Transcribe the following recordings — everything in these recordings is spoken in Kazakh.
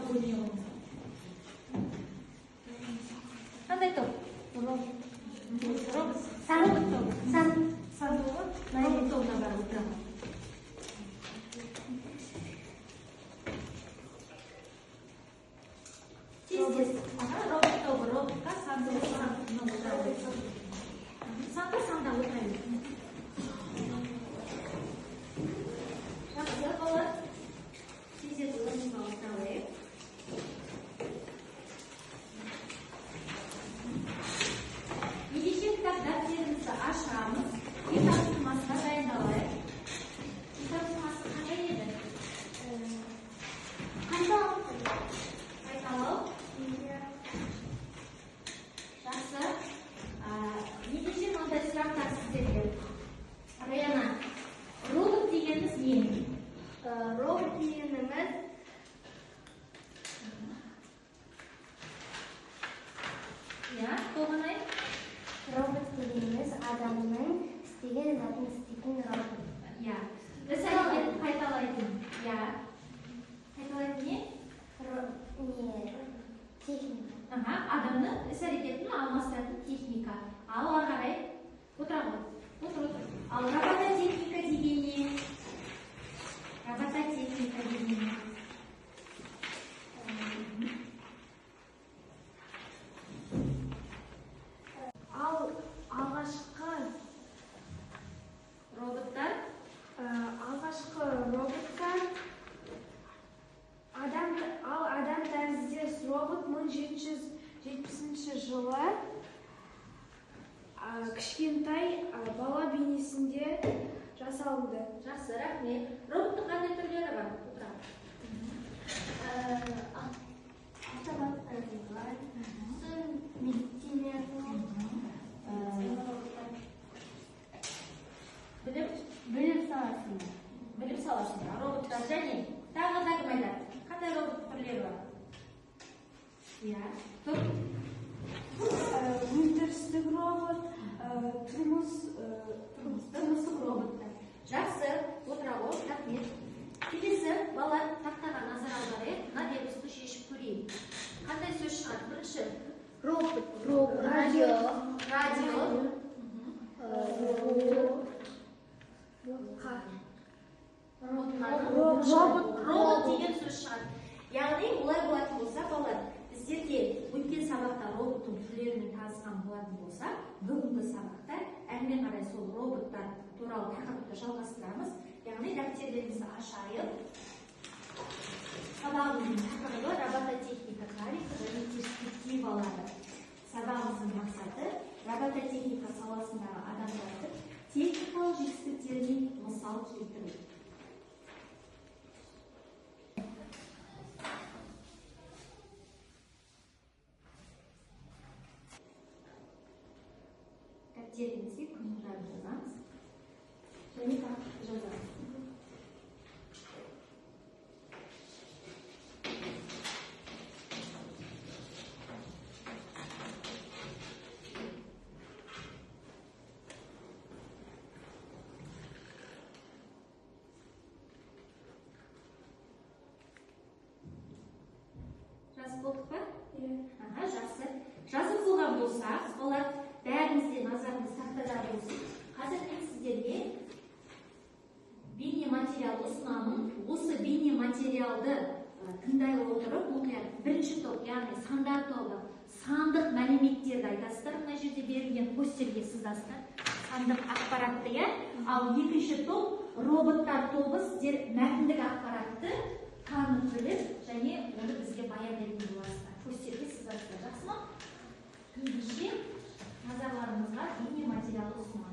бөліне қандай топ? Сан тобы робот тобына барып отырамын. Робот тобы роботқа санды санда отырайын. Жақсы болады. Тезек орнына отырайық. Ендеше кітап дәптерімізді ашамыз. Кітап тұмасына дайындалайық. Кітап тұмасы қандай еді? Қайталау. Жақсы. Ендеше мынандай сұрақтар сіздерге. Раяна, робот дегеніміз не? робот дегеніміз Толғанай? робот дегеніміз адамның істеген затын істейтін робот. Іс әрекетін қайталайтын. Қайталайтын не? Техника. Адамның іс әрекетін алмастыратын техника. Ал қарай отыра ғой. Отыр. Ал робототехника деген не? Робототехника деген не? Алғашқы роботтар адам тәріздес робот 1770 жылы кішкентай бала бейнесінде жасалынды. Жақсы, рахмет. Роботтың қандай түрлері бар? Автоматтары бар, медицина, білім саласында роботтар және тағы да кім айтады? Қандай робот түрлері бар? өндірістік робот, тұрмыстық роботтар. Жақсы, отыра ғой, рахмет. Келесі бала тақтаға назар аударайық, мына дербесті шешіп көрейік. Қандай сөз шығады? Бірінші робот, радио, робот деген сөз шығады. Яғни олай болатын болса, балалар, біздерге өткен сабақта роботтың түрлерімен танысқан болатын болса, бүгінгі сабақта әрмен қарай сол роботтар туралы тақырыпты жалғастырамыз. Яғни дәптерімізді ашайық. Сабағымыздың тақырыбы робототехника тарихы және перспективалары. Сабағымыздың мақсаты робототехника саласындағы адамдардың техникалық жетістіктеріне мысал келтіру. Дәптеріңізге күн туралы жазамыз және тақырыпты жазамыз. Жазып болдық па? Жақсы. Жазып болған болсақ, олар бәріңізде назарыңыз тақтада болсын. Қазір мен сіздерге бейнематериал ұсынамын. Осы бейнематериалды тыңдай отырып, мұқият бірінші топ, яғни сандар тобы, сандық мәліметтерді айтасыздар. Мына жерде берілген постерге сызасыздар. Сандық ақпаратты, ал екінші топ роботтар тобы сіздер мәтіндік ақпаратты танып біліп және оны бізге баяндайтын боласыздар. Постерге сызасыздар. Жақсы ма? Ендеше назарларыңызға бейнематериалды ұсынамын.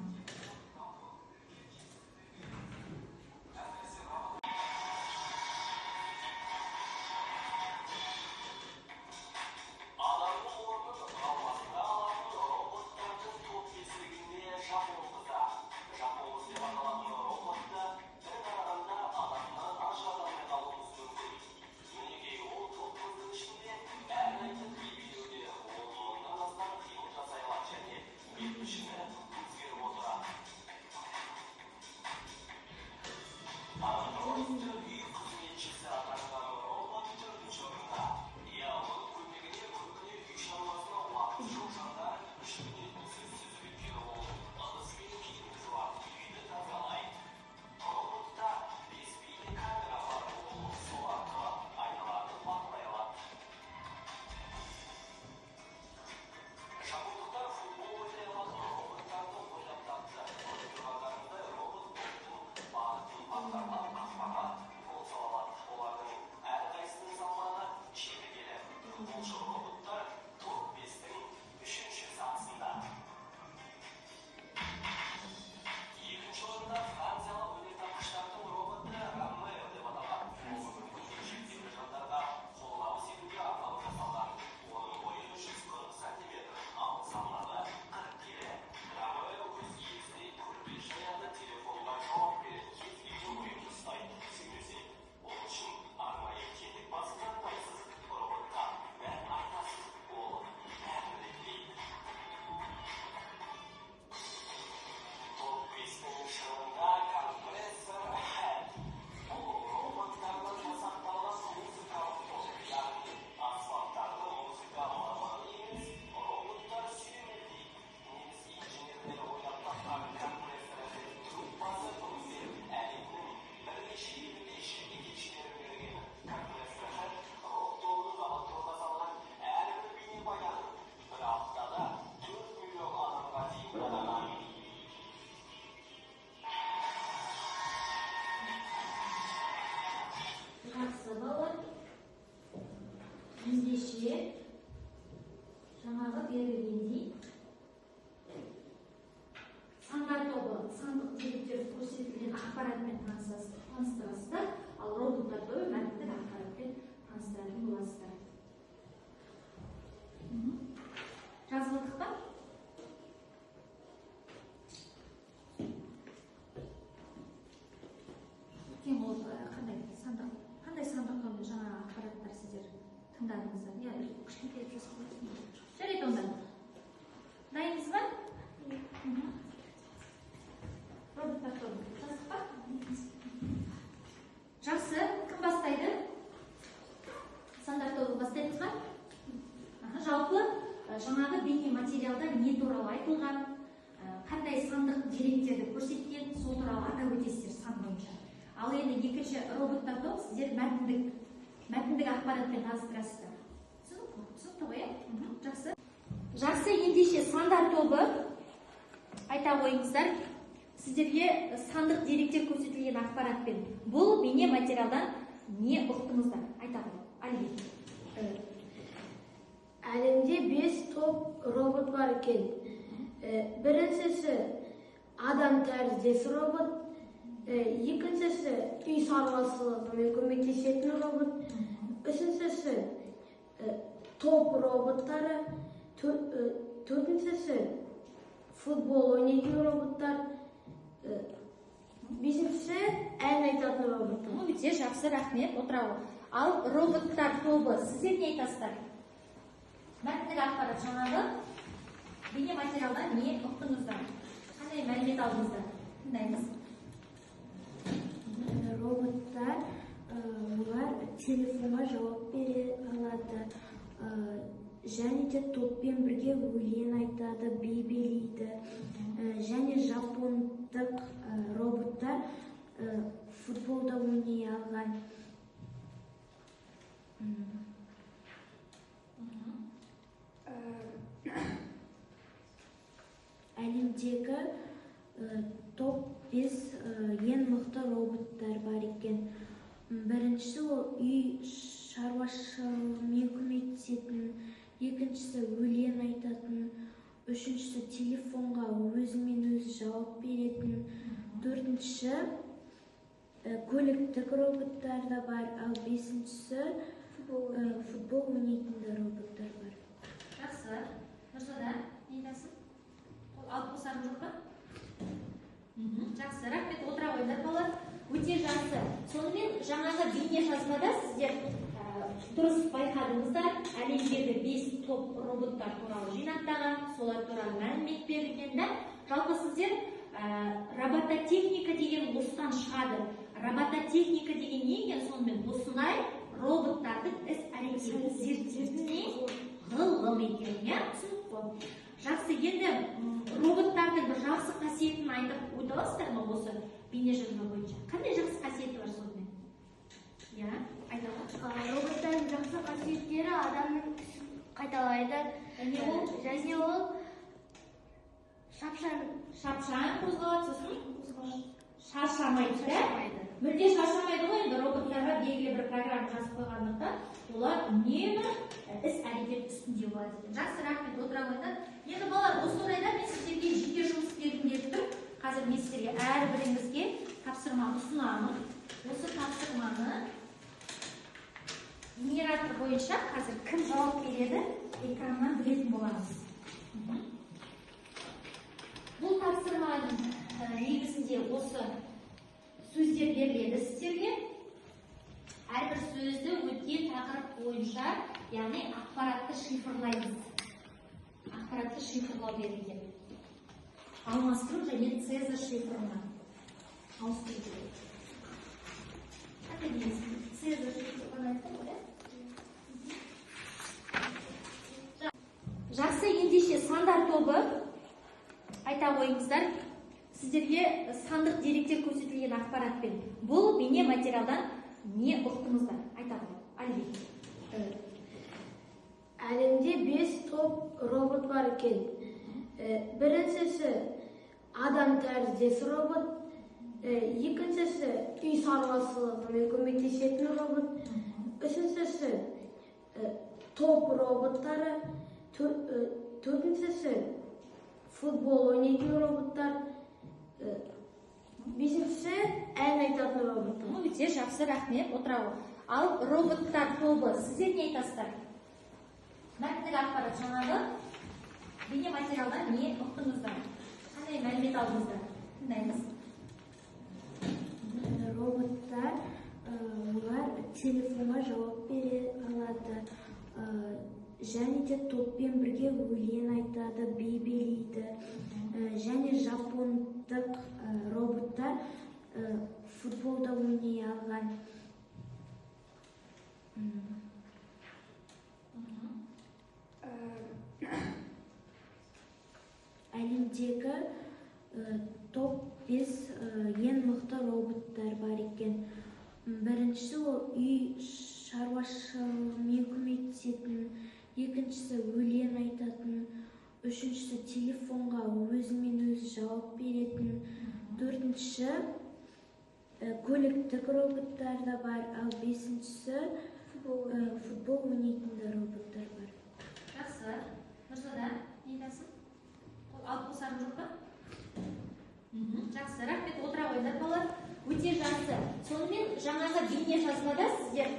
үй қызметшісі атанған робот жүргізуші балалар. Ендеше жаңағы берілгендей сандар тобы сандық деректер көрсетілген ақпаратпен таныстырасыздар, ал роботтар тобы мәтіндік ақпаратпен таныстыратын боласыздар. Жазылдық па? Кең ол қандай сандық тобы жаңа ақпараттар сіздер тыңдадыңыздар? Я кішкентай жасап жарайды онда. Дайынсыз ба? Роботтар тобы жаздық па? Жақсы, кім бастайды? Сандар тобы бастаймыз ба? Жалпы жаңағы бейне материалда не туралы айтылған, қандай сандық деректерді көрсеткен, сол туралы атап өтесіздер сан бойынша. Ал енді екінші роботтар тобы сіздер мәтіндік ақпаратпен таныстырасыздар. Түсінікті ғой, иә? Жақсы. Жақсы, ендеше сандар тобы айта қойыңыздар. Сіздерге сандық деректер көрсетілген ақпаратпен бұл бейне материалдан не ұқтыңыздар? Айта қойың. Әлбет. Әлемде 5 топ робот бар екен. Біріншісі адам тәріздес робот, екіншісі үй шаруашылығымен көмектесетін робот, үшіншісі топ роботтары, төртіншісі футбол ойнайтын роботтар, бесіншісі ән айтатын роботтар. Өте жақсы, рахмет, отыра ғой. Ал роботтар тобы сіздер не айтасыздар? Мәтіндік ақпарат жаңағы бейне материалдан не ұқтыңыздар? Қандай мәлімет алдыңыздар? Тыңдаймыз. Роботтар олар телефонға жауап бере алады, және де топпен бірге өлең айтады, би билейді, және жапондық роботтар футболда ойнай алған. Әлемдегі топ 5 ең мықты роботтар бар екен. Біріншісі ол үй шаруашылығымен көмектесетін, екіншісі өлең айтатын, үшіншісі телефонға өзімен өзі жауап беретін, төртіншісі көліктік роботтар да бар, ал бесіншісі футбол ойнайтын роботтар бар. Жақсы. Нұрсада, не айтасың? Алып қосарың жоқ па? Жақсы, рахмет, отыра қойыңдар балалар. Өте жақсы. Сонымен жаңағы бейне жазбада сіздер дұрыс байқадыңыздар. Әлемдегі 5 топ роботтар туралы жинақтаған, солар туралы мәлімет берілген. Жалпы сіздер робототехника деген осыдан шығады. Робототехника деген не екен? Сонымен осындай роботтардың іс-әрекетін зерттейтін ғылым екен, иә? Жақсы, енді роботтардың бір жақсы қасиетін айтып өте аласыздар ма осы бейне жазба бойынша? Қандай жақсы қасиеті бар сонымен? Иә, айта аласыз. Роботтардың жақсы қасиеттері адамның ісін қайталайды, және ол шапшаң қозғалады, сосын шаршамайды, да? Мүлде шаршамайды ғой, енді роботтарға белгілі бір программа жазып қойғандықтан олар үнемі іс-әрекет үстінде болады. Жақсы, рахмет, отыра қойыңдар. Енді балалар, осы орайда мен сіздерге жеке жұмыс бергім келіп тұр. Қазір мен сіздерге әрбіріңізге тапсырма ұсынамын. Осы тапсырманы генератор бойынша қазір кім жауап береді, экраннан білетін боламыз. Бұл тапсырманың негізінде осы сөздер беріледі сіздерге. Әрбір сөзді өткен тақырып бойынша, яғни ақпаратты шифрлаймыз. Ақпаратты шифрлау берілген. Алмастыру және Цезарь шифрына ауыстыру керек. Цезарь шифрына айтты ғой, да? Жақсы, ендеше сандар тобы айта қойыңыздар. Сіздерге сандық деректер көрсетілген ақпаратпен бұл бейне материалдан не ұқтыңыздар? Айта қойың. Әлбет. Әлемде 5 топ робот бар екен. Біріншісі адам тәріздес робот, екіншісі үй шаруашылығымен көмектесетін робот, Üçüncüsü top robotları, dördüncüsü futbol oynayıcı robotlar, бесіншісі ән айтатын роботтар. Өте жақсы, рахмет, отыра ғой. Ал роботтар тобы, сіздер не айтасыздар? Мәтіндік ақпарат жаңағы бейнематериалдан не ұқтыңыздар? Қандай мәлімет алдыңыздар? Тыңдаймыз. Роботтар олар телефонға жауап бере алады, және де топпен бірге өлең айтады, би билейді, және жапондық роботтар футболда ойнай алған. Әлемдегі топ 5 ең мықты роботтар бар екен. Біріншісі ол үй шаруашылығымен көмектесетін, екіншісі өлең айтатын, үшіншісі телефонға өзімен өзі жауап беретін, төртіншісі көліктік роботтар да бар, ал бесіншісі футбол ойнайтын роботтар бар. Жақсы. Нұрсада, не айтасың? Алып қосарың жоқ па? Жақсы, рахмет, отыра қойыңдар балалар. Өте жақсы. Сонымен жаңағы бейне жазбада сіздер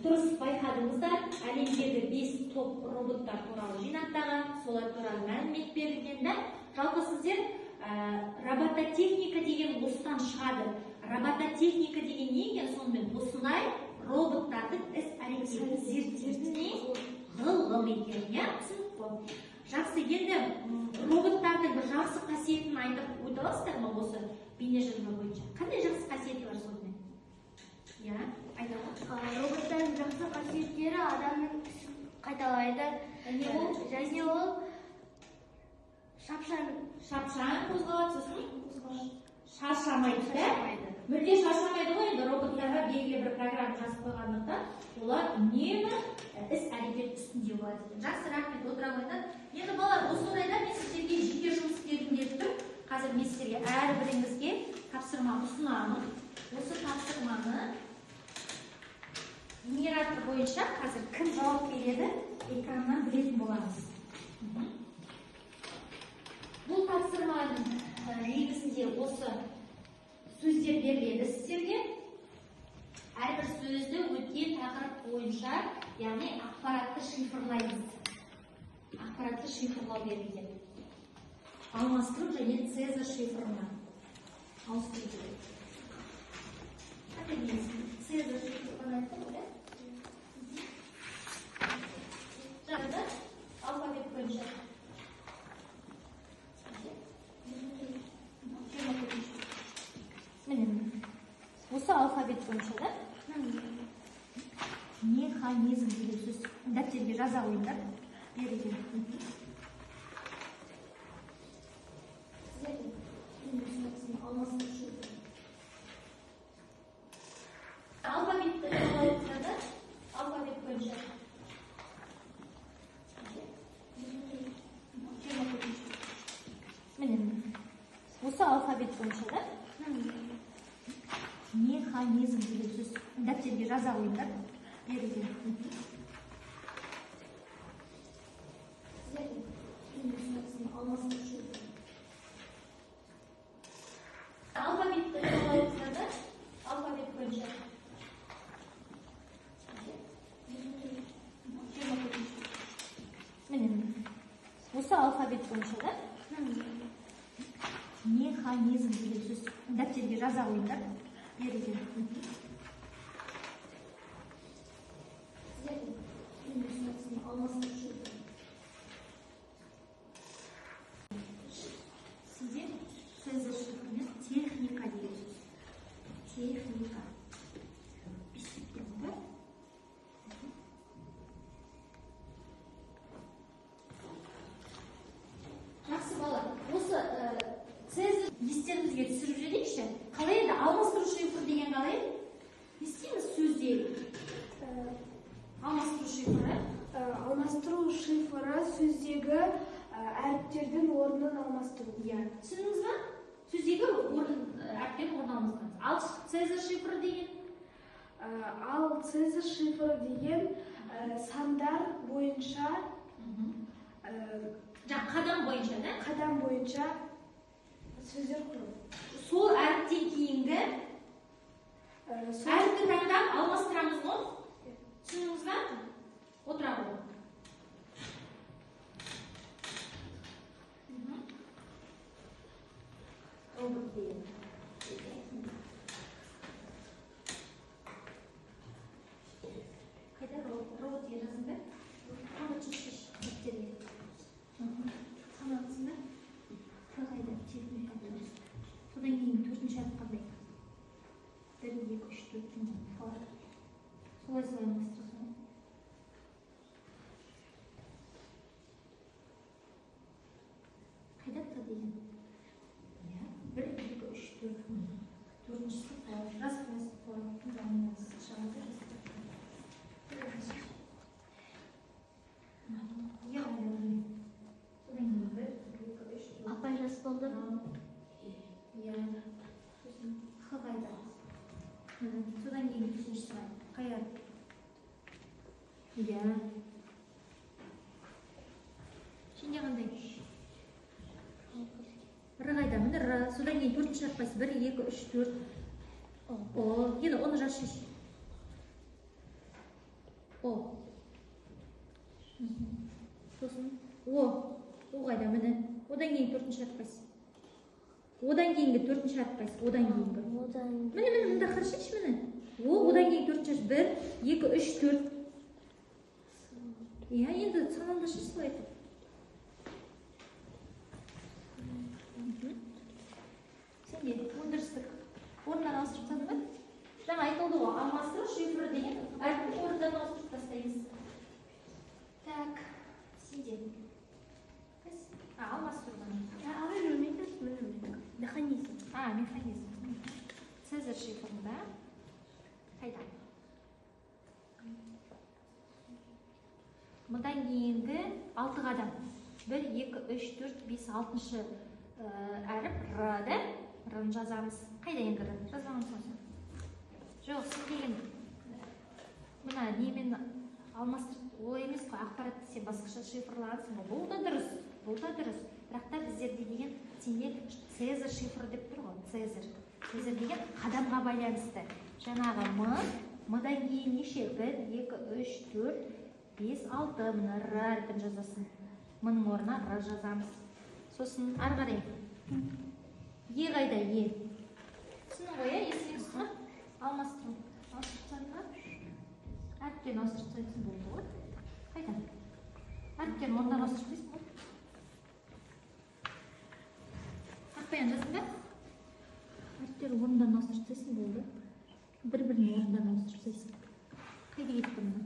дұрыс байқадыңыздар. Әлемдегі 5 топ роботтар туралы жинақтаған, солар туралы мәлімет берілген. Жалпы сіздер робототехника деген осыдан шығады. Робототехника деген не екен? Сонымен осындай роботтардың іс-әрекетін зерттейтін ғылым екен. Түсініп қой. Жақсы, енді роботтардың бір жақсы қасиетін айтып өте аласыздар ма осы бейне жазба бойынша? Қандай жақсы қасиеті бар сонымен? Иә, айта ғой. Роботтардың жақсы қасиеттері адамның ісін қайталайды. Және ол шапшаң қозғалады, сосын шаршамайды, да? Мүлде шаршамайды ғой, енді роботтарға белгілі бір программа жазып қойғандықтан, олар үнемі іс-әрекет үстінде болады. Жақсы, рахмет, отыра қойыңдар. Енді балалар, осы орайда мен сіздерге жеке жұмыс бергім келіп тұр. Қазір мен сіздерге әрбіріңізге тапсырма ұсынамын. Осы тапсырманы генератор бойынша қазір кім жауап береді, экраннан білетін боламыз. Бұл тапсырманың негізінде осы сөздер беріледі сіздерге. Әрбір сөзді өткен тақырып бойынша, яғни ақпаратты шифрлаймыз. Ақпаратты шифрлау берілген. Алмастыру және Цезарь шифрына ауыстыру керек. Қандай дейсің? Цезарь шифрына айтты ғой, да? Жаңада алфавит бойынша. Осы алфавит бойынша, да? Механизм деген сөз дәптерге жаза қойыңдар. Берілген. Алфавитті қалайтында, алфавит бойынша. Осы алфавит бойынша, да? Механизм деген сөз дәптерге жаза қойыңдар. Берілген. Алфавитті қалайтында, алфавит бойынша. Осы алфавит бойынша, да? Механизм деген сөз дәптерге жаза қойыңдар. Берілген. Сізде Цезарь шифрымен техника деген сөз. Техника. Жақсы бала, осы Цезарь естеріңізге түсіріп жіберейікші. Қалай еді? Алмастыру шифр деген қалай? Не істейміз сөзде? Алмастыру шифры? Алмастыру шифры сөздегі әріптердің орнын алмастыру. Түсіндіңіз ба? Сөздегі әріптер орнын алмастыру. Ал Цезарь шифры деген? Ал Цезарь шифры деген сандар бойынша, қадам бойынша, да? қадам бойынша сөздер құру. Сол әріптен кейінгі әріпті таңдап алмастырамыз ғой? Түсіндіңіз ба? Отыра ғой. Қайда робот жазың ба? Робот шеш беттерге. Санағызың ба? Қайда телефон қайда? Содан кейін төртінші әріп қандай? 1, 2, 3, 4. Солай алмастырасың. Қайда та деген? 1, 2, 3, 4. Төртіншісі жас класс форматын жаңыз шығады. Апай жас болды. Х қайда? Содан кейін үшіншісі қай әріп? Şimdi қандай? Р қайда? Міне Р. Содан кейін төртінші әріп қайсы? 1, 2, 3, 4. О, енді оны жас шеш. О. Сосын О. О қайда? Міне. Одан кейін төртінші әріп қайсы? Одан кейінгі төртінші әріп қайсы? Одан кейінгі. Міне, мында қарашайшы міне. О, одан кейін төртінші әріп. 1, 2, 3, 4. Енді санамда шеш солай айтып. Сенде өндірістік орыннан ауыстырып тастадың ба? Жаңа айтылды ғой, алмастыру шифры деген әріптің орындан ауыстырып тастаймыз. Так, сенде. Алмастыру Механизм. Механизм. Цезарь шифрында қайда? Мұндан кейінгі 6 қадам. 1, 2, 3, 4, 5, 6-шы әріп Р-ді. Р-ны жазамыз. Қайда енді Р? Жазбаңыз сосын. Жоқ, сен деген мына немен алмастырып, олай емес қой, ақпаратты сен басқаша шифрлансың ғой. Бұл да дұрыс. Бірақ та біздерде деген сенде Цезарь шифры деп тұр ғой. Цезарь деген қадамға байланысты. Жаңағы М-дан кейін неше? 1, 2, 3, 4, 5, 6. Мына Р әріпін жазасын. М-ның орнына Р жазамыз. Сосын ары қарай. Е қайда? Е. Түсінің ғой, есіңе түсті? Алмастыру. Ауыстырсаң ба? Әріптен ауыстырсаң болды ғой. Қайда? Әріптен орнынан ауыстырсаң болды. Ақпаян жазың ба? Әріптер орындан ауыстырсаң болды. Бір-бірін орындан ауыстырсаң. Қайда кетті мұны?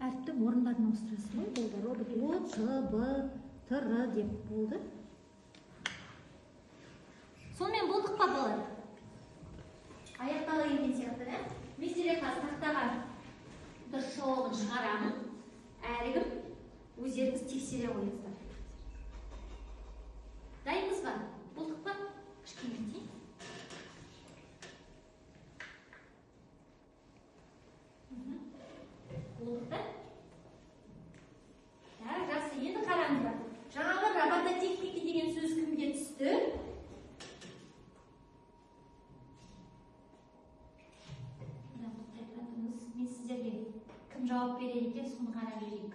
Әріпті орындарын ауыстырасың ғой, болды. Робот О, Ч, Б, Т, Р деп болды. Сонымен болдық па балалар? Аяқтала келген сияқты, да? Мен сіздерге қазір тақтаға дұрыс жауабын шығарамын. Әрігім өздеріңіз тексере қойыңыздар. Дайынбыз ба? Болдық па? Кішкене дейін. Болдық та? Жақсы, енді қараңыздар. Жаңағы робототехника деген сөз кімге түсті? Мен сіздерге кім жауап берер екен, соны қарап жүрейік.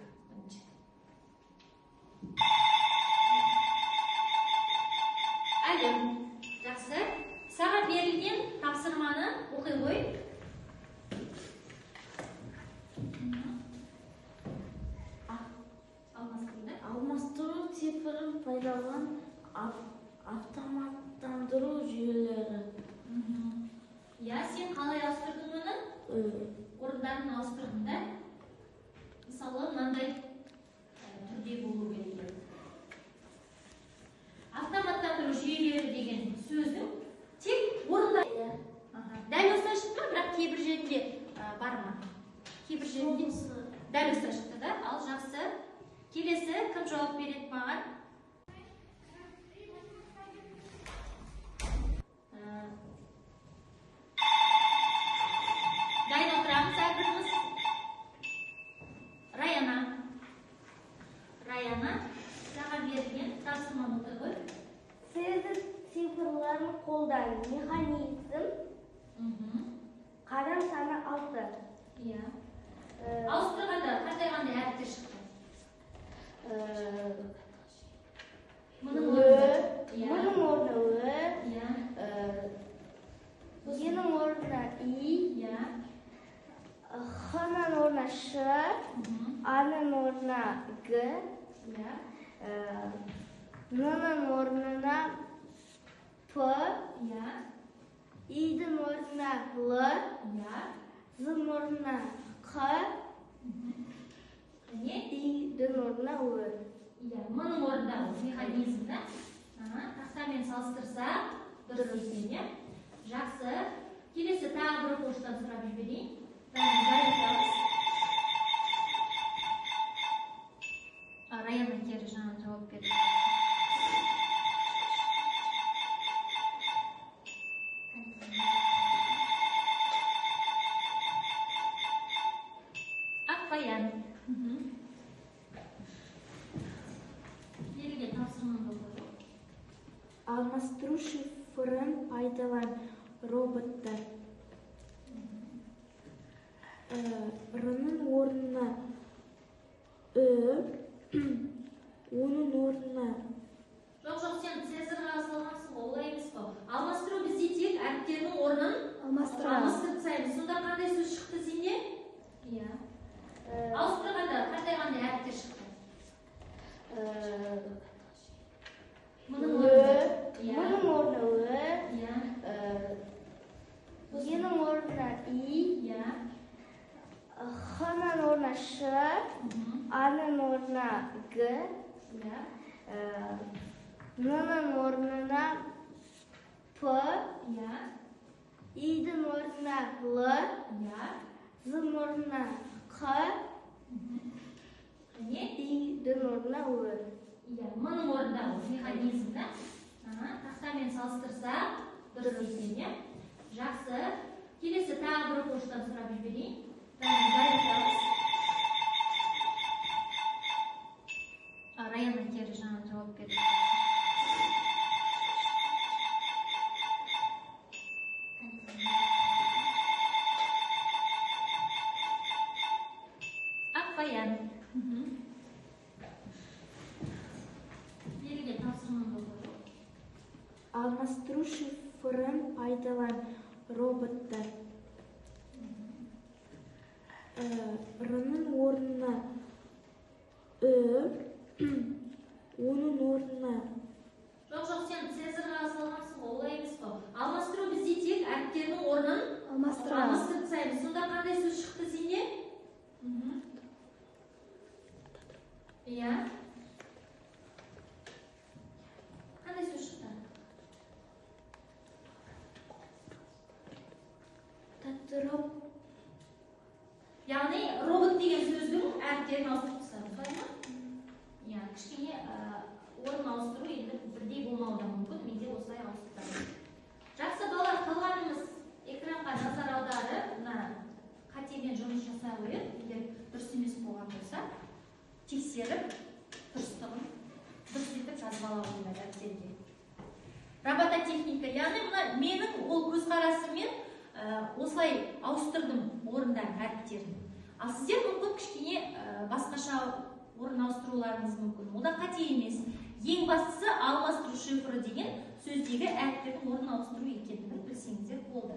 Әлі, жақсы. Саған берілген тапсырманы оқи қой. Алмастыру цифрын пайдалан автоматтандыру жүйелері. Сен қалай ауыстырдың оны? Орындарын ауыстырдың да? Мысалы, мынандай түрде болу керек. Автоматтандыру жүйелері деген сөздің тек орында. Дәл осылай шықты ма, бірақ кейбір жерінде бар ма? Кейбір жерінде дәл осылай шықты да? Ал жақсы. Келесі кім жауап береді? айтпаған. Дайын отырамыз әрбіріміз. Раяна, саған берілген тапсырманы оқи қой. Цезарь цифрларын қолдану механизм. Қадам саны 6. Иә. Ауыстырғанда қандай әріптер шықты? Мұның орнына Ө, Иә. Е-нің орнына И, Иә. Х-нің орнына Ш, А-нің орнына Г, Иә. Н-нің орнына П, Иә. И-дің орнына Л, Иә. З-ның орнына Қ, И-дің орнына Ö. Иә, мұның орнында механизмді тақтамен салыстырсақ, дұрыс екен, иә? Жақсы. Келесі тағы бір оқушыдан сұрап жіберейін. Раяна кері жаңа жауап берді. Ақбаян. Берілген тапсырманы оқы. Алмастыру шифрын пайдалан роботтар. Р-нің орнына Ö, О-нің орнына Жоқ, сен Цезарьға салғансың ғой, олай емес қой. Алмастыру бізде тек әріптердің орнын алмастырып тастаймыз. Сонда қандай сөз шықты сенде? Иә. Ауыстырғанда қандай әріптер шықты? Мұның орнына Ö, Иә. Е-нің орнына И, Иә. Х-нің орнына Ш, А-ның орнына Г, Иә. Н-нің орнына П, Иә. И-дің орнына Л, Иә. З-ның орнына Қ, И-дің орнына Ö. Иә, мұның орнында механизмді тақтамен салыстырсақ, дұрыс екен, иә? Жақсы. Келесі тағы бір оқушыдан сұрап жіберейін. Раяна кері жаңа жауап берді. Ақбаян. Берілген тапсырманы оқы. Алмастыру шифрын пайдалан роботтар. Р-нің орнына Ö, О-нің орнына Жоқ, сен Цезарьға салғансың ғой, олай емес қой. Алмастыру бізде тек әріптердің орнын алмастырып тастаймыз. Сонда қандай сөз шықты сенде? Иә. Қандай сөз шықты? Татырып. Яғни робот деген сөздің әріптерін ауыстырып тастадық, солай ма? Иә, кішкене орын ауыстыру енді бірдей болмауы да мүмкін, менде осылай ауыстырдым. Жақсы балалар, қалғанымыз экранға назар аударып, мына қатемен жұмыс жасай қойып, егер дұрыс емес болған болса, тексеріп, дұрыстығын дұрыс етіп жазып ала қойыңдар дәптерге. Робототехника, яғни мына менің ол көзқарасыммен осылай ауыстырдым орындар әріптерін. Ал сіздер мүмкін кішкене басқаша орын ауыстыруларыңыз мүмкін. Ол да қате емес. Ең бастысы алмастыру шифры деген сөздегі әріптердің орнын ауыстыру екендігін білсеңіздер болды.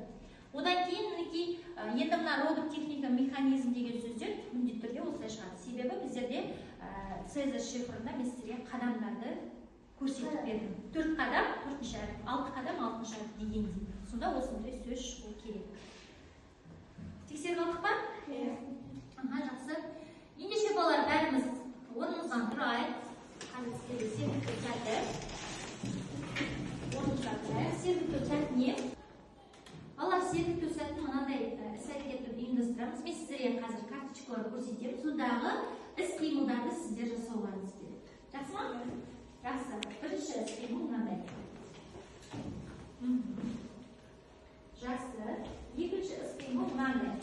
Одан кейін мінекей енді мына робототехника механизм деген сөздер міндетті түрде осылай шығады. Себебі біздерде Цезарь шифрында мен сіздерге қадамдарды көрсетіп бердім. 4 қадам, 4-ші әріп, 6 қадам, 6-ші әріп дегендей. Сонда осындай сөз шығу керек. Тексеріп алдық па? Иә. Жақсы. Ендеше балалар бәріміз орнымыздан тұрайық. Қазір сіздерге сергіту сәті. Орнымыздан тұрайық. Сергіту сәті не? Балалар, сергіту сәтін мынандай іс-әрекетті ұйымдастырамыз. Мен сіздерге қазір карточкалар көрсетемін. Сондағы іс-қимылдарды сіздер жасауларыңыз керек. Жақсы ма? Жақсы. Бірінші іс-қимыл мынандай. Жақсы. Екінші іс-қимыл мынандай.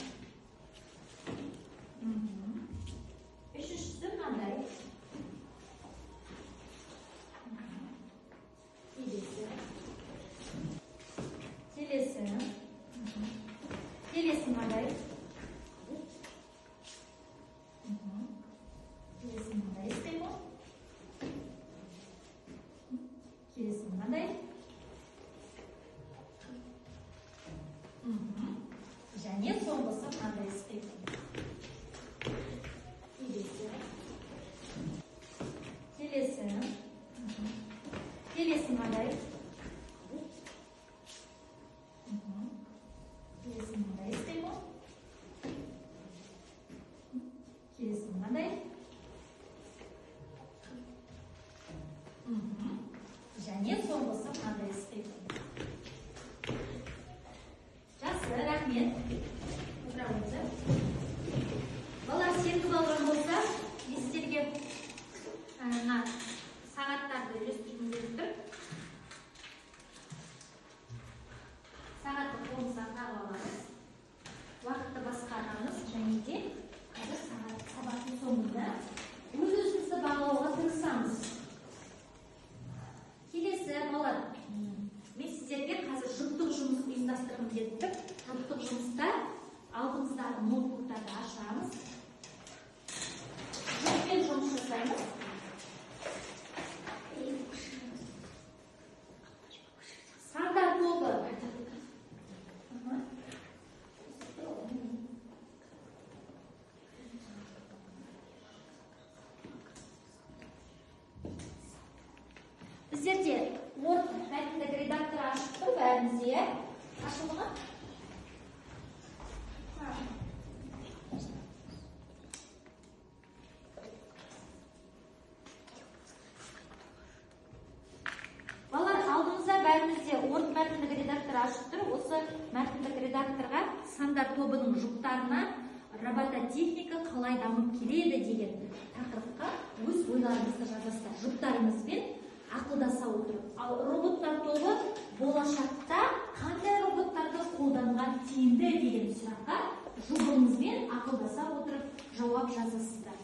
Үшіншісі мынандай. Келесі мынандай. Келесі мынандай іс-қимыл. Келесі мынандай. Және соңғысы мынандай іс-қимыл. Келесі мынандай. Келесі мынандай іс-қимыл. Келесі мынандай. Және соңғысы мынандай іс-қимыл. Жақсы, рахмет. Отыра қойыңыздар. Балалар сеніп алған болса, естерге сағаттарды үйлестіргіміз тұр. Сағатты қолыңызға тағып алыңыз. Уақытты басқарамыз және де қазір сабақтың соңында өз-өзіңізді бағалауға тырысамыз. Келесі балалар, мен сіздерге қазір жұптық жұмыс ұйымдастырғым келіп тұр. Жұптық жұмыста алдымыздағы ноутбуктарды ашамыз. Жұппен жұмыс жасаймыз. Сандар тобы. Біздерде Word мәтіндік редактор ашып тұр, бәрімізде. Ашылды ма? Балалар, алдымызда бәрімізде Word мәтіндік редактор ашып тұр. Осы мәтіндік редакторға сандар тобының жұптарына робототехника қалай дамып келеді деген тақырыпқа өз ойларыңызды жазасыздар. Жұптарыңызбен ақылдаса отырып. Ал роботтар тобы болашақта қандай роботтарды қолданған тиімді деген сұраққа жұбыңызбен ақылдаса отырып жауап жазасыздар.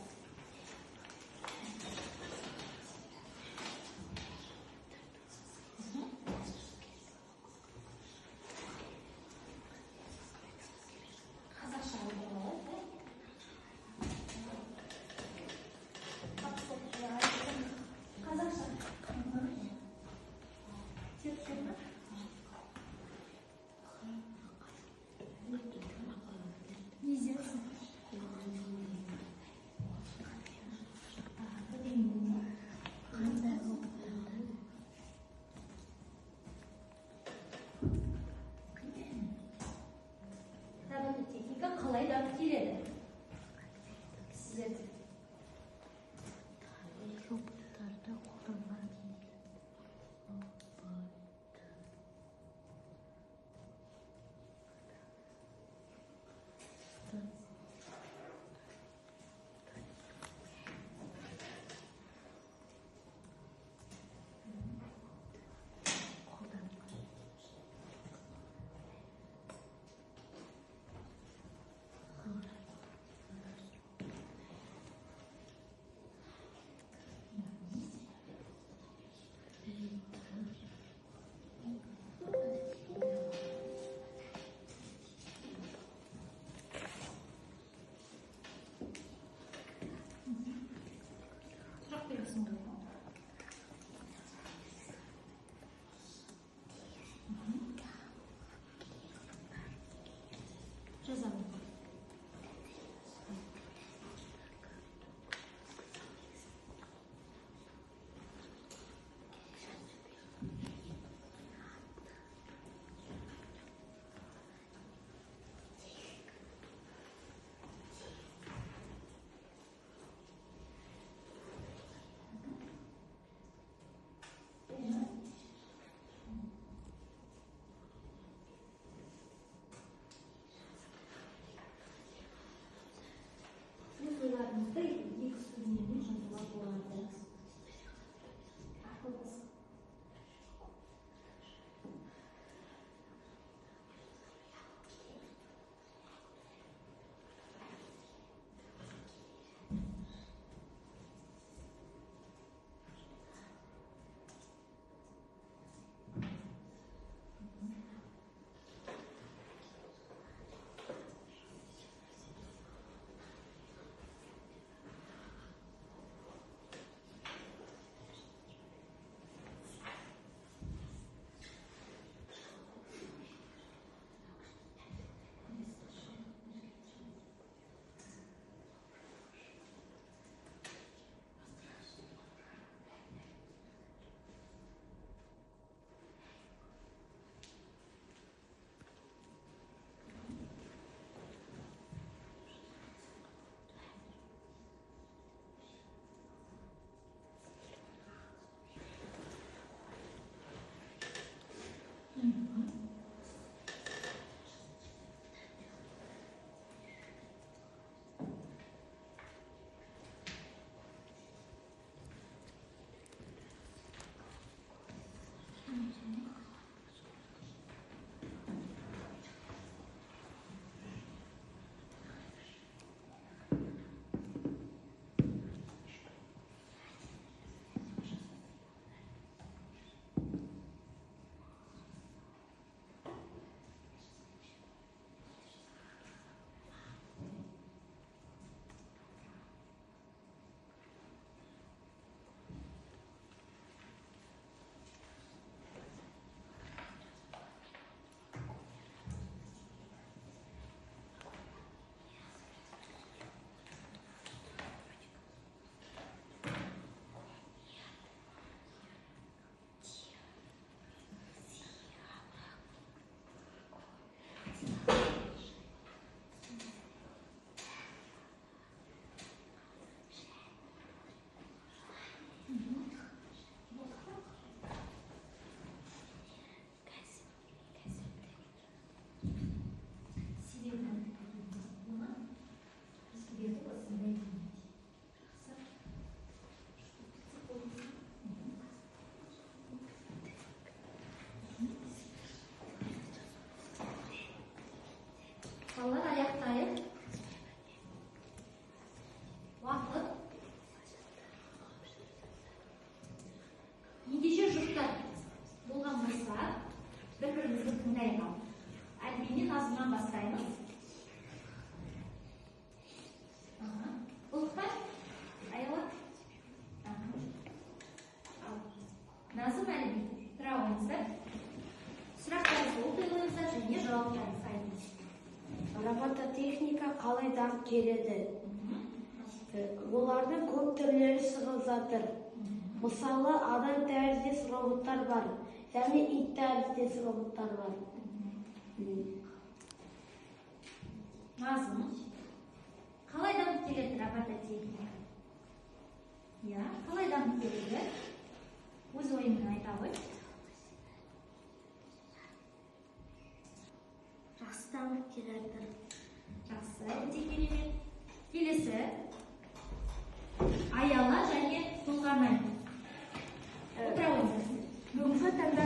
сұрақтар болған болса, бір-бірімізді тыңдайық. Әлбине Назымнан бастаймыз. Ұлықтай, Айла. Назым, Әлби, тұра ойыңыздар. Сұрақтарыңызды оқыңыздар және жауаптарыңызды айтыңыз. Робототехника қалай дамып келеді? Олардың көп түрлері шығып жатыр. Мысалы, адам тәріздес роботтар бар, және ит тәріздес роботтар бар. Назым, қалай дамып келеді робототехника? Қалай дамып келеді? Өз ойыңды айта ғой. Жақсы дамып келеді. Жақсы, өте керемет. Келесі Аяла және Толғанай. Отыра ойыңыздар. Бүгінгі таңда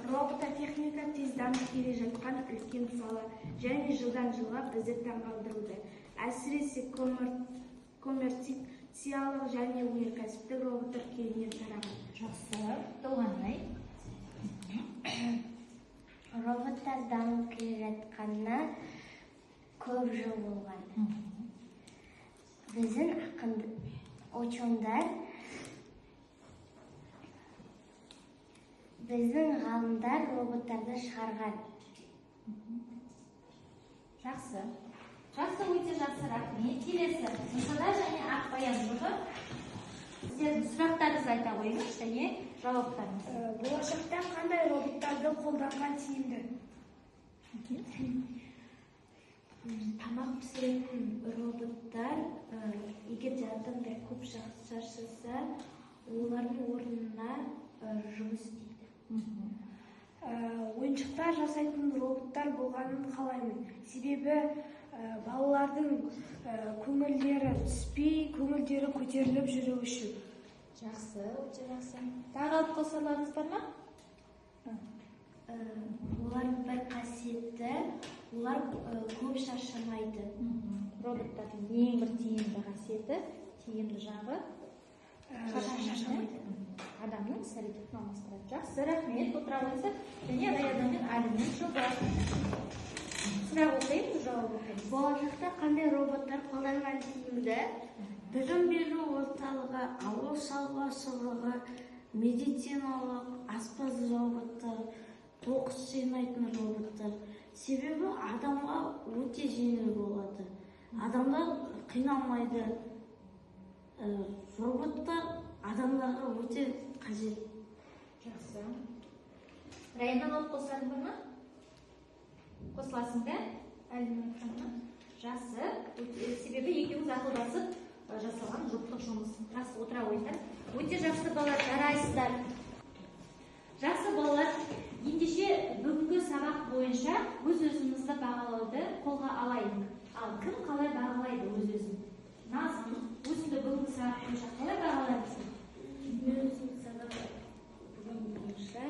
робототехника тез дамып келе жатқан үлкен сала және жылдан жылға бізді таңғалдыруда. Әсіресе коммерциялық және өнеркәсіптік роботтар кеңінен тараған. Жақсы, Толғанай. Роботтар дамып келе жатқанына көп жыл болған. Біздің ғалымдар роботтарды шығарған. Жақсы. Жақсы, өте жақсы, рахмет. Келесі Мысада және Ақбаян жұрты. Сіздердің сұрақтарыңызды айта қойыңыз және жауаптарыңыз. Болашақта қандай роботтарды қолданған тиімді? Тамақ пісіретін роботтар, егер де адамдар көп шаршаса, олардың орнына жұмыс істейді. Ойыншықтар жасайтын роботтар болғанын қалаймын. Себебі балалардың көңілдері түспей, көңілдері көтеріліп жүру үшін. Жақсы, өте жақсы. Тағы алып қосарларыңыз бар ма? Олардың бір қасиеті, олар көп шаршамайды. Роботтардың ең бір тиімді қасиеті, тиімді жағы шаршамайды. Адамның іс-әрекетін алмастырады. Жақсы, рахмет. Отыра қойыңыздар және Раядан мен Әлімнен жоба. Сұрақ оқимыз, жауап оқимыз. Болашақта қандай роботтар қолданған тиімді? Білім беру орталығы, ауыл шаруашылығы, медициналық, аспаз роботтар, қоқыс жинайтын роботтар. Себебі адамға өте жеңіл болады. Адамдар қиналмайды. Роботтар адамдарға өте қажет. Жақсы. Раядан алып қосарың бар ма? Қосыласың да? Әлімнің айтқанына. Жақсы. Себебі екеуіңіз ақылдасып жасалған жұптық жұмыс. Жақсы, отыра қойыңыздар. Өте жақсы балалар, жарайсыздар. Жақсы балалар, ендеше бүгінгі сабақ бойынша өз-өзімізді бағалауды қолға алайық. Ал кім қалай бағалайды өз-өзін? Назым, өзіңді бүгінгі сабақ бойынша қалай бағалайсың? Мен өзім сабақ бойынша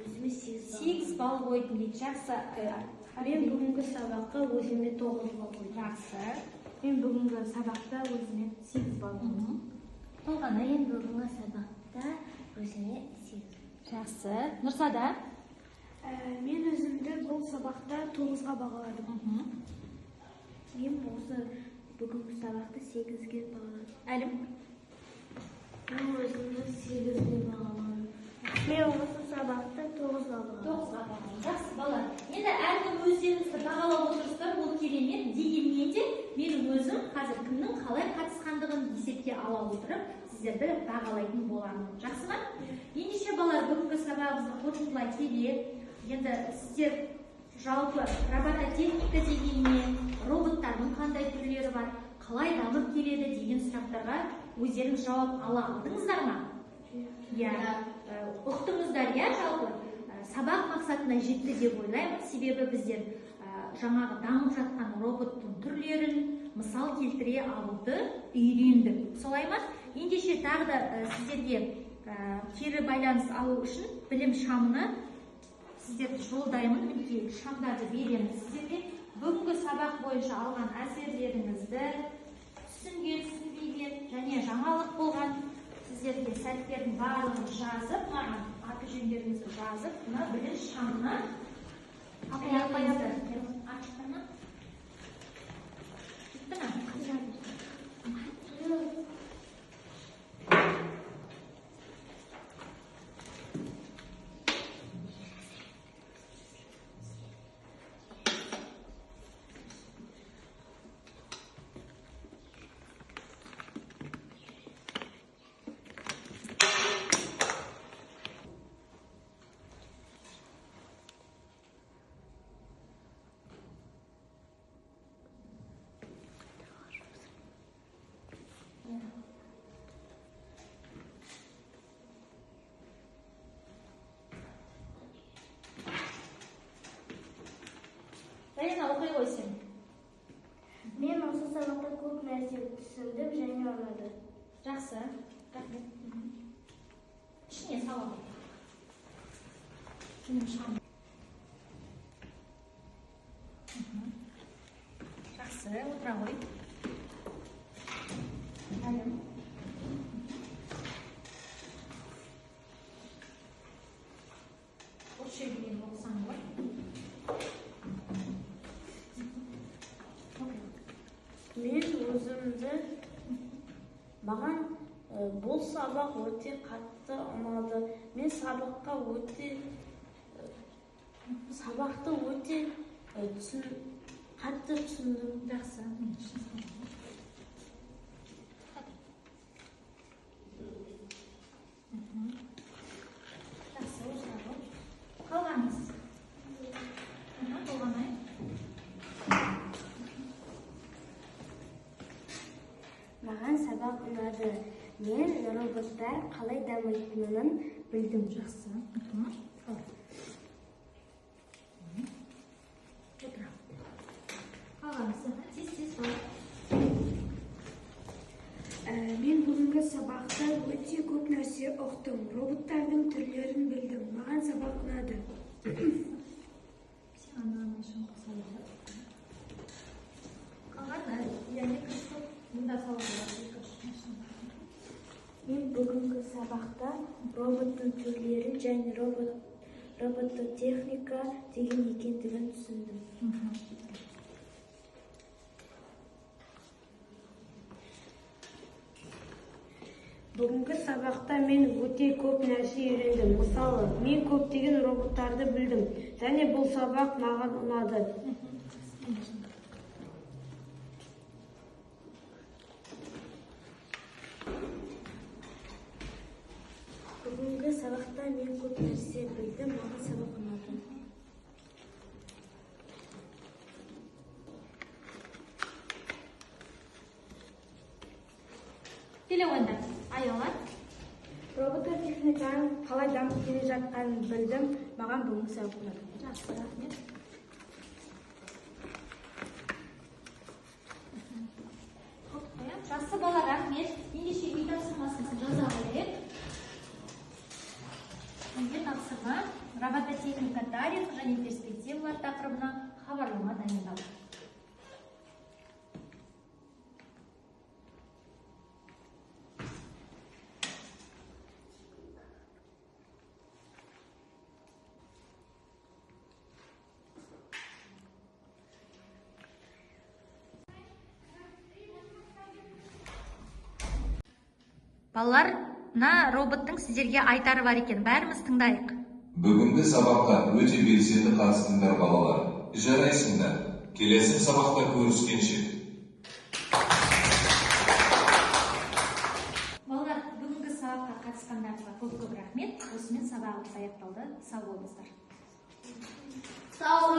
өзіме 8 балл қойдым дейді. Жақсы. Мен бүгінгі сабаққа өзіме 9 балл қойдым. Жақсы. Мен бүгінгі сабақта өзіме 8 балл қойдым. Толғанай. Мен бүгінгі сабақта өзіме 8. Жақсы. Нұрсада? Мен өзімді бұл сабақта 9-ға бағаладым. Мен осы бүгінгі сабақты 8-ге бағаладым. Әлім? Мен өзімді 8-ге бағаладым. Мен осы сабақта 9-ға бағаладым. Жақсы балалар. Енді әркім өздеріңізді бағалап отырсыздар, ол керемет. Дегенмен де мен өзім қазір кімнің қалай қатысқандығын есепке ала отырып, сіздерді бағалайтын боламын. Жақсы ма? Ендеше балалар, бүгінгі сабағымызды қорытындылай келе, енді сіздер жалпы робототехника дегенне, роботтардың қандай түрлері бар, қалай дамып келеді деген сұрақтарға өздеріңіз жауап ала алдыңыздар ма? Ұқтыңыздар, жалпы сабақ мақсатына жетті деп ойлаймын. Себебі біздер жаңағы дамып жатқан роботтың түрлерін мысал келтіре алуды үйрендік. Солай ма? Ендеше тағы да сіздерге кері байланыс алу үшін білім шамына сіздерді жолдаймын. Мінекей шамдарды беремін сіздерге. Бүгінгі сабақ бойынша алған әсерлеріңізді, түсінген, түсінбеген және жаңалық болған сіздерге сәттердің барлығын жазып маған аты жөндеріңізді жазып, мына білім шамына ашты ма? Бітті ма? Зарина, оқи ғой сен. Мен осы сабақта көп нәрсе түсіндім және ұнады. Жақсы. Рахмет. Ішіне салам. Жақсы, отыра ғой. Осы жерден оқысаң ғой. Мен өзімді маған бұл сабақ өте қатты ұнады. Мен сабақты өте қатты түсіндім. Жақсы. Жақсы, осыра ғой. Қалғаныңыз. Болғанай. Маған сабақ ұнады. Мен роботтар қалай дамитынын білдім. Жақсы. Отыра. Қалғанысы. Тез-тез бол. Мен бүгінгі сабақта өте көп нәрсе ұқтым. Роботтардың түрлерін білдім. Маған сабақ ұнады. Сен ана үшін қосады. Қалған, яғни қысып, мұнда салады. Мен бүгінгі сабақта роботтың түрлерін және робототехника деген екендігін түсіндім. Бүгінгі сабақта мен өте көп нәрсе үйрендім. Мысалы, мен көптеген роботтарды білдім. Және бұл сабақ маған ұнады. Бүгінгі сабақта мен көп нәрсе білдім. Маған сабақ ұнады. Телеонда аялар. Робототехниканың қалай дамып келе жатқанын білдім. Маған бүгінгі сабақ ұнады. Жақсы, рахмет. Жақсы бала, рахмет. Ендеше үй тапсырмасын жаза қояйық. Önce тапсырма робототехника тарих және перспективалар тақырыбына хабарлама дайындау. Балалар, мына роботтың сіздерге айтары бар екен. Бәріміз тыңдайық. Бүгінгі сабаққа өте белсенді қатыстыңдар балалар. Жарайсыңдар. Келесі сабақта көріскенше. Балалар, бүгінгі сабаққа қатысқандарыңызға көп рахмет. Осымен сабағымыз аяқталды. Сау болыңыздар. Сау